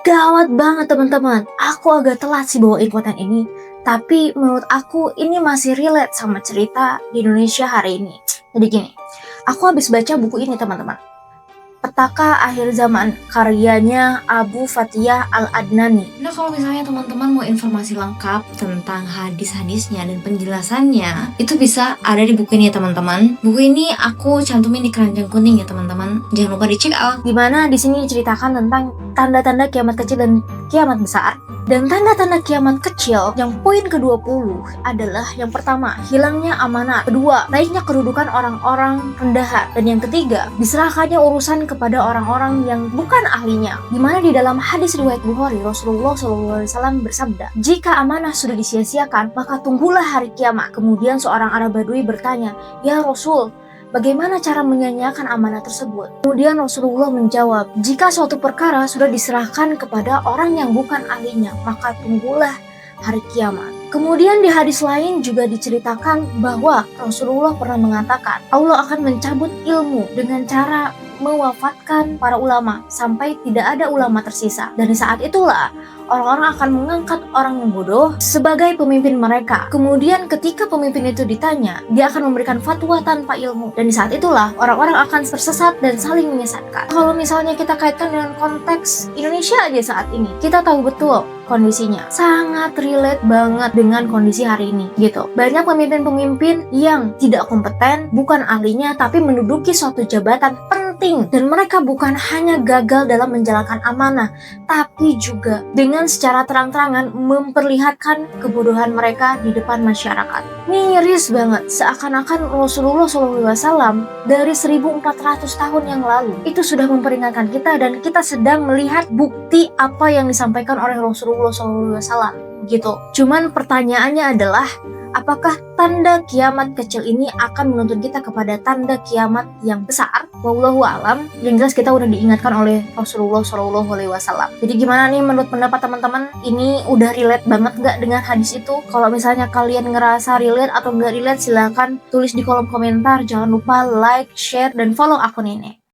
Gawat banget teman-teman. Aku agak telat sih bawain konten ini. Tapi menurut aku ini masih relate sama cerita di Indonesia hari ini. Jadi gini, aku habis baca buku ini teman-teman. Petaka Akhir Zaman, karyanya Abu Fatiyah Al-Adnani. Nah, kalau misalnya teman-teman mau informasi lengkap tentang hadis-hadisnya dan penjelasannya, itu bisa ada di buku ini ya teman-teman. Buku ini aku cantumin di keranjang kuning ya teman-teman. Jangan lupa di check out. Dimana di sini diceritakan tentang tanda-tanda kiamat kecil dan kiamat besar. Dan tanda-tanda kiamat kecil yang poin ke-20 adalah yang pertama, hilangnya amanah. Kedua, naiknya kedudukan orang-orang rendahan. Dan yang ketiga, diserahkannya urusan kepada orang-orang yang bukan ahlinya. Dimana di dalam hadis riwayat Bukhari, Rasulullah SAW bersabda, jika amanah sudah disia-siakan, maka tunggulah hari kiamat. Kemudian seorang Arab Badui bertanya, ya Rasul, bagaimana cara menyanyiakan amanah tersebut? Kemudian Rasulullah menjawab, jika suatu perkara sudah diserahkan kepada orang yang bukan ahlinya, maka tunggulah hari kiamat. Kemudian di hadis lain juga diceritakan bahwa Rasulullah pernah mengatakan, Allah akan mencabut ilmu dengan cara mewafatkan para ulama sampai tidak ada ulama tersisa. Dan di saat itulah orang-orang akan mengangkat orang yang bodoh sebagai pemimpin mereka. Kemudian ketika pemimpin itu ditanya, dia akan memberikan fatwa tanpa ilmu. Dan di saat itulah orang-orang akan tersesat dan saling menyesatkan. Kalau misalnya kita kaitkan dengan konteks Indonesia aja saat ini, kita tahu betul kondisinya sangat relate banget dengan kondisi hari ini gitu. Banyak pemimpin-pemimpin yang tidak kompeten, bukan ahlinya, tapi menduduki suatu jabatan penting, dan mereka bukan hanya gagal dalam menjalankan amanah, tapi juga dengan secara terang-terangan memperlihatkan kebodohan mereka di depan masyarakat. Miris banget, seakan-akan Rasulullah SAW dari 1400 tahun yang lalu itu sudah memperingatkan kita, dan kita sedang melihat bukti apa yang disampaikan oleh Rasulullah SAW gitu. Cuman pertanyaannya adalah, apakah tanda kiamat kecil ini akan menuntun kita kepada tanda kiamat yang besar? Wallahu alam. Yang jelas kita udah diingatkan oleh Rasulullah SAW. Jadi gimana nih menurut pendapat teman-teman? Ini udah relate banget nggak dengan hadis itu? Kalau misalnya kalian ngerasa relate atau nggak relate, silahkan tulis di kolom komentar. Jangan lupa like, share, dan follow akun ini.